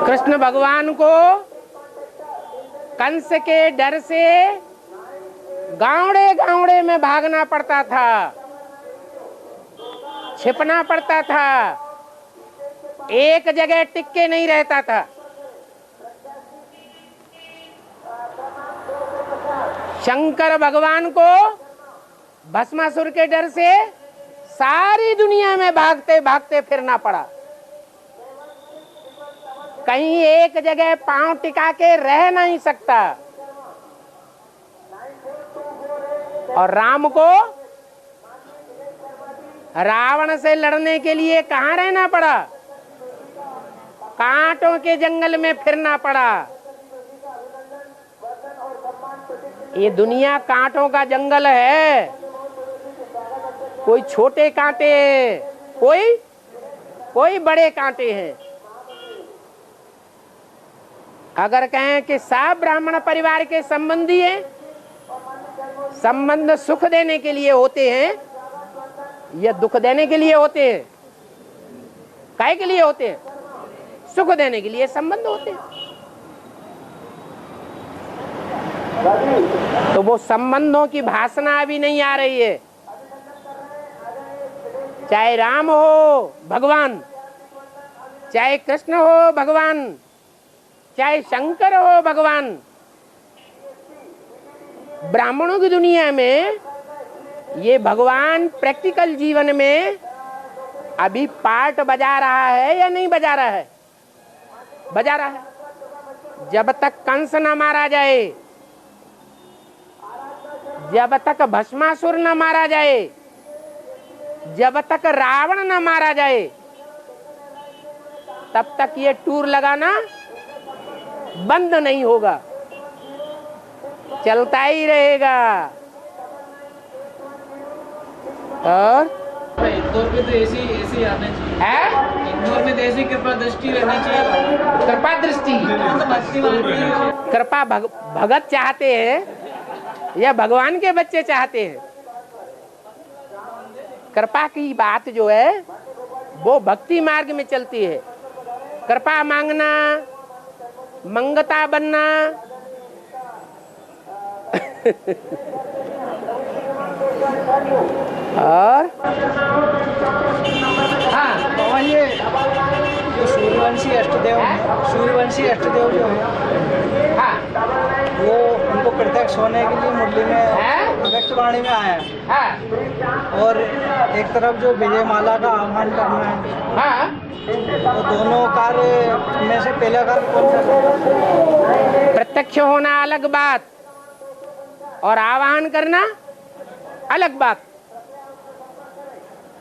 कृष्ण भगवान को कंस के डर से गावड़े गावड़े में भागना पड़ता था, छिपना पड़ता था, एक जगह टिक के नहीं रहता था। शंकर भगवान को भस्मासुर के डर से सारी दुनिया में भागते भागते फिरना पड़ा, कहीं एक जगह पांव टिका के रह नहीं सकता। और राम को रावण से लड़ने के लिए कहां रहना पड़ा? कांटों के जंगल में फिरना पड़ा। ये दुनिया कांटों का जंगल है, कोई छोटे कांटे, कोई बड़े कांटे हैं। अगर कहें कि सब ब्राह्मण परिवार के संबंधी हैं, संबंध सुख देने के लिए होते हैं या दुख देने के लिए होते हैं? काहे के लिए होते हैं? सुख देने के लिए संबंध होते हैं। तो वो संबंधों की भाषा अभी नहीं आ रही है। चाहे राम हो भगवान, चाहे कृष्ण हो भगवान, चाहे शंकर हो भगवान, ब्राह्मणों की दुनिया में ये भगवान प्रैक्टिकल जीवन में अभी पार्ट बजा रहा है या नहीं बजा रहा है? बजा रहा है। जब तक कंस न मारा जाए, जब तक भस्मासुर न मारा जाए, जब तक रावण न मारा जाए, तब तक ये टूर लगाना बंद नहीं होगा, चलता ही रहेगा। और इंदौर में तो ऐसी आना चाहिए है, इंदौर में तो ऐसी कृपा दृष्टि रहनी चाहिए। कृपा दृष्टि, तो भक्ति कृपा भगत चाहते हैं या भगवान के बच्चे चाहते हैं? कृपा की बात जो है वो भक्ति मार्ग में चलती है। कृपा मांगना, मंगता बनना और हाँ और ये जो सूर्यवंशी अष्टदेव जो है हाँ वो उनको प्रत्यक्ष होने के लिए मुरली में अव्यक्तवाणी में आया है। हाँ और एक तरफ जो विजय माला का आह्वान करना है, हाँ, तो दोनों कार्य में से पहला कार्य कौन सा? प्रत्यक्ष होना अलग बात और आवाहन करना अलग बात।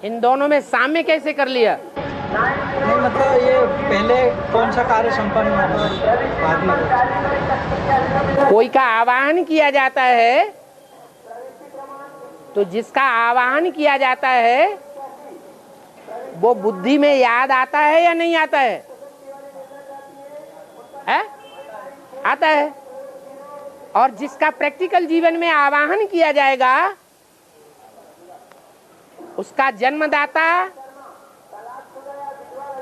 इन दोनों में साम्य कैसे कर लिया? नहीं मतलब ये पहले कौन सा कार्य संपन्न होगा, बाद में कोई का आवाहन किया जाता है तो जिसका आवाहन किया जाता है वो बुद्धि में याद आता है या नहीं आता है? है? आता है। और जिसका प्रैक्टिकल जीवन में आवाहन किया जाएगा उसका जन्मदाता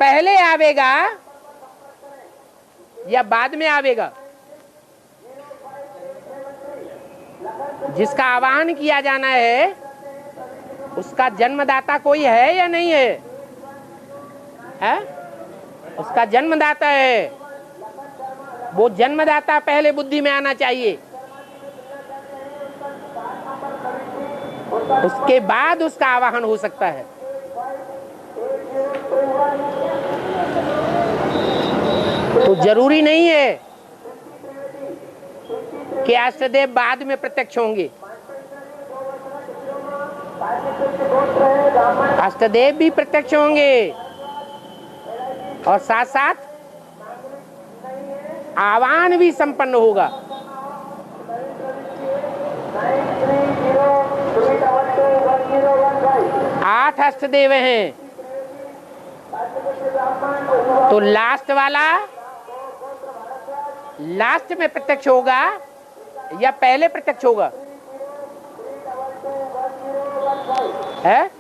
पहले आवेगा या बाद में आवेगा? जिसका आवाहन किया जाना है उसका जन्मदाता कोई है या नहीं है? है? उसका जन्मदाता है। वो जन्मदाता पहले बुद्धि में आना चाहिए, उसके बाद उसका आवाहन हो सकता है। तो जरूरी नहीं है कि अष्टदेव बाद में प्रत्यक्ष होंगे। अष्टदेव भी प्रत्यक्ष होंगे और साथ साथ आह्वान भी संपन्न होगा। 8 अष्टदेव हैं, तो लास्ट वाला लास्ट में प्रत्यक्ष होगा या पहले प्रत्यक्ष होगा? है?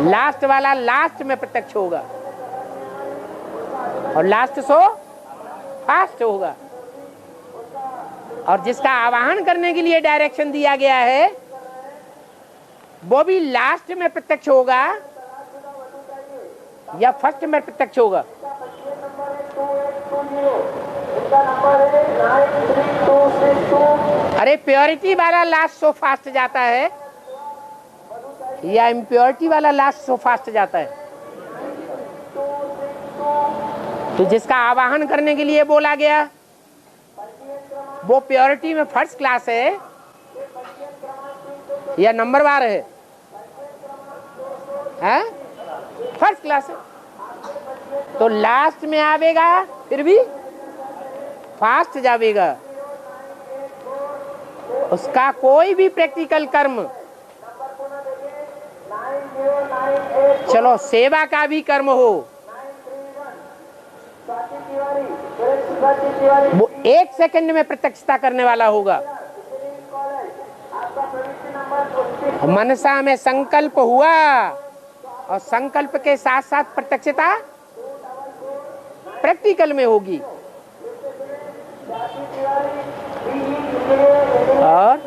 लास्ट वाला लास्ट में प्रत्यक्ष होगा और लास्ट सो फास्ट होगा। और जिसका आवाहन करने के लिए डायरेक्शन दिया गया है वो भी लास्ट में प्रत्यक्ष होगा या फर्स्ट में प्रत्यक्ष होगा? अरे प्योरिटी वाला लास्ट सो फास्ट जाता है या इम्प्योरिटी वाला लास्ट सो फास्ट जाता है? तो जिसका आवाहन करने के लिए बोला गया वो प्योरिटी में फर्स्ट क्लास है या नंबरवार है? हैं? फर्स्ट क्लास है। तो लास्ट में आवेगा फिर भी फास्ट जावेगा। उसका कोई भी प्रैक्टिकल कर्म, चलो सेवा का भी कर्म हो, वो 1 सेकंड में प्रत्यक्षता करने वाला होगा। मनसा में संकल्प हुआ और संकल्प के साथ साथ प्रत्यक्षता प्रैक्टिकल में होगी। और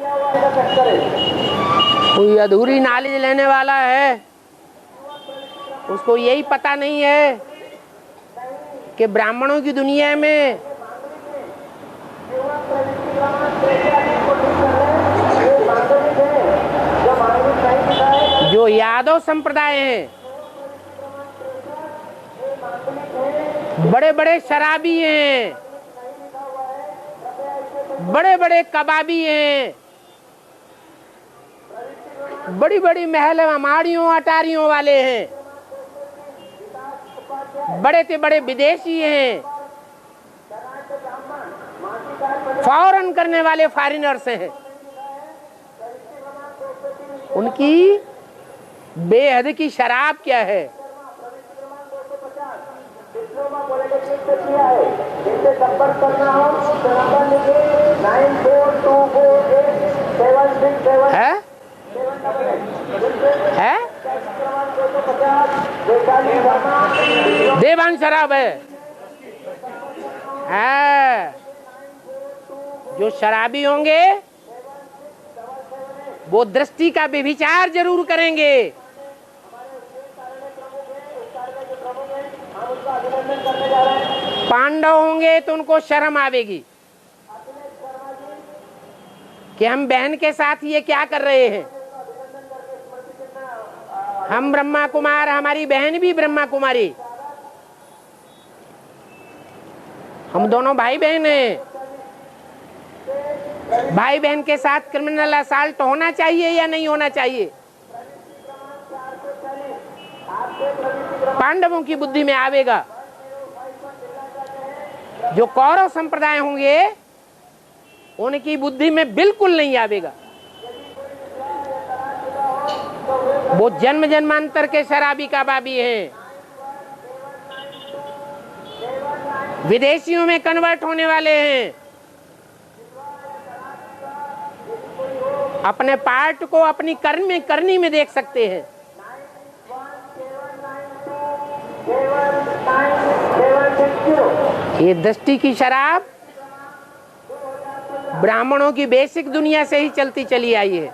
कोई अधूरी नॉलेज लेने वाला है, उसको यही पता नहीं है कि ब्राह्मणों की दुनिया में जो यादव संप्रदाय हैं, बड़े बड़े शराबी हैं, बड़े बड़े कबाबी हैं, बड़ी बड़ी महल अमाड़ियों अटारियों वाले हैं, बड़े से बड़े विदेशी हैं, फॉरेन करने वाले फॉरेनर्स हैं। उनकी बेहद की शराब क्या है? इनसे संपर्क करना हो तो नंबर लिखिए 94248767 है? है? देवान शराब है। जो शराबी होंगे वो दृष्टि का व्यभिचार जरूर करेंगे। पांडव होंगे तो उनको शर्म आवेगी कि हम बहन के साथ ये क्या कर रहे हैं। हम ब्रह्मा कुमार, हमारी बहन भी ब्रह्मा कुमारी, हम दोनों भाई बहन हैं। भाई बहन के साथ क्रिमिनल असॉल्ट होना चाहिए या नहीं होना चाहिए? पांडवों की बुद्धि में आवेगा। जो कौरव संप्रदाय होंगे उनकी बुद्धि में बिल्कुल नहीं आवेगा। वो जन्म जन्मांतर के शराबी कबाबी हैं, विदेशियों में कन्वर्ट होने वाले हैं, अपने पार्ट को अपनी करनी में देख सकते हैं। ये दृष्टि की शराब ब्राह्मणों की बेसिक दुनिया से ही चलती चली आई है।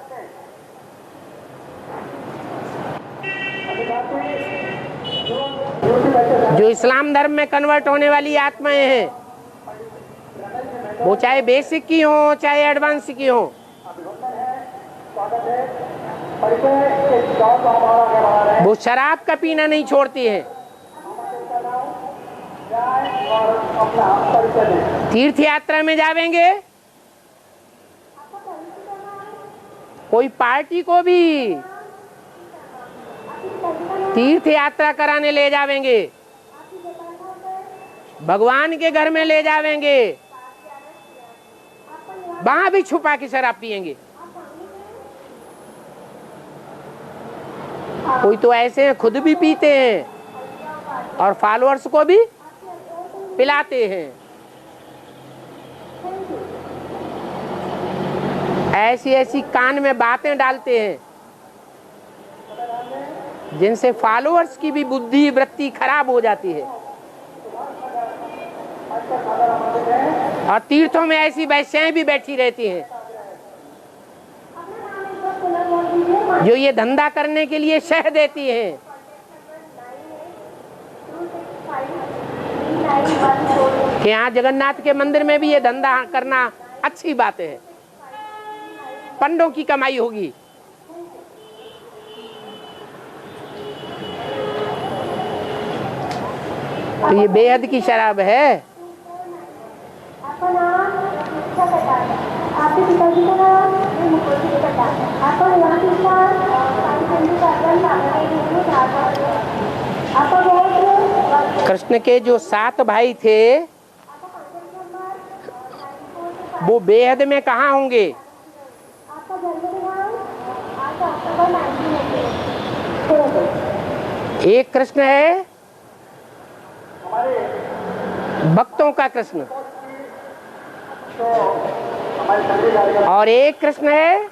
जो इस्लाम धर्म में कन्वर्ट होने वाली आत्माएं हैं, वो चाहे बेसिक की हो चाहे एडवांस की हो, वो शराब का पीना नहीं छोड़ती है। तीर्थ यात्रा में जावेंगे, कोई पार्टी को भी तीर्थ यात्रा कराने ले जावेंगे, भगवान के घर में ले जावेंगे, वहां भी छुपा के शराब पिएंगे। कोई तो ऐसे हैं खुद भी पीते हैं और फॉलोअर्स को भी पिलाते हैं। ऐसी ऐसी कान में बातें डालते हैं जिनसे फॉलोअर्स की भी बुद्धि वृत्ति खराब हो जाती है। और तीर्थों में ऐसी वैश्याएं भी बैठी रहती हैं जो ये धंधा करने के लिए शह देती हैं। कि यहाँ जगन्नाथ के मंदिर में भी ये धंधा करना अच्छी बात है, पंडों की कमाई होगी। तो ये बेहद की शराब है। आपके पिताजी का नाम मुखर्जी के पता आपका यहाँ के साथ कृष्ण के जो 7 भाई थे वो बेहद में कहाँ होंगे? एक कृष्ण है भक्तों का कृष्ण, और एक कृष्ण है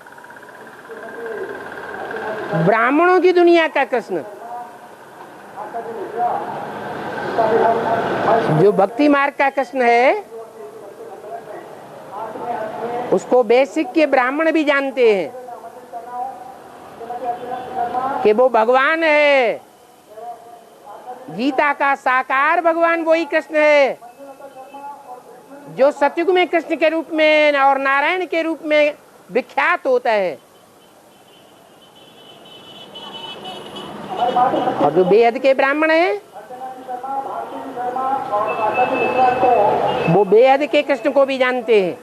ब्राह्मणों की दुनिया का कृष्ण। जो भक्ति मार्ग का कृष्ण है उसको बेसिक के ब्राह्मण भी जानते हैं, कि वो भगवान है। गीता का साकार भगवान वही कृष्ण है जो सतयुग में कृष्ण के रूप में और नारायण के रूप में विख्यात होता है। और जो बेहद के ब्राह्मण हैं वो बेहद के कृष्ण को भी जानते हैं।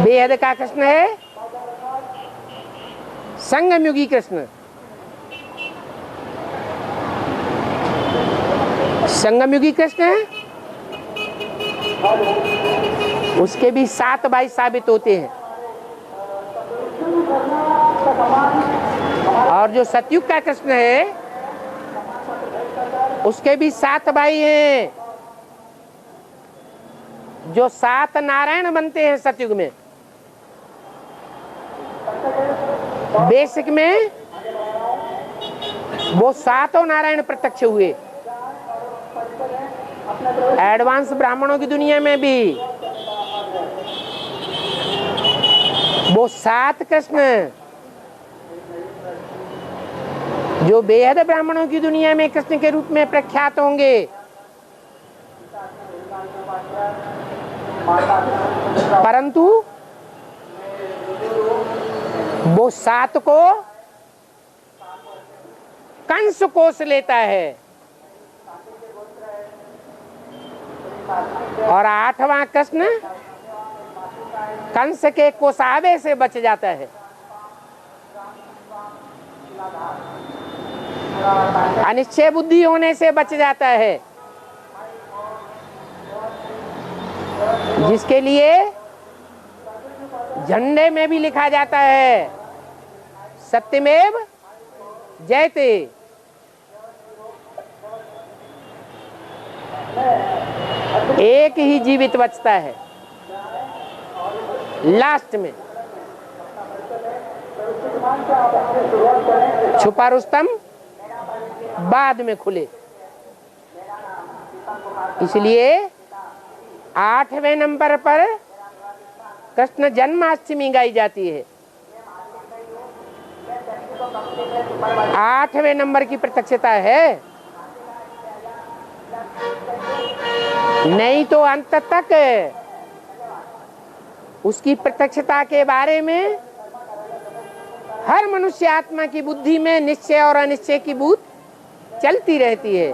बेहद का कृष्ण है संगमयुगी कृष्ण। संगमयुगी कृष्ण है, उसके भी 7 भाई साबित होते हैं। और जो सतयुग का कृष्ण है उसके भी 7 भाई हैं, जो 7 नारायण बनते हैं सतयुग में। बेसिक में वो 7 नारायण प्रत्यक्ष हुए। एडवांस ब्राह्मणों की दुनिया में भी वो 7 कृष्ण जो बेहद ब्राह्मणों की दुनिया में कृष्ण के रूप में प्रख्यात होंगे, परंतु वो 7 को कंस कोस लेता है और 8वां कृष्ण कंस के कोसावे से बच जाता है। अनिश्चय बुद्धि होने से बच जाता है, जिसके लिए झंडे में भी लिखा जाता है सत्यमेव जयते। एक ही जीवित बचता है लास्ट में। छुपा रुस्तम बाद में खुले। इसलिए 8वें नंबर पर कृष्ण जन्माष्टमी गाई जाती है। 8वें नंबर की प्रत्यक्षता है, नहीं तो अंत तक उसकी प्रत्यक्षता के बारे में हर मनुष्य आत्मा की बुद्धि में निश्चय और अनिश्चय की बूथ चलती रहती है।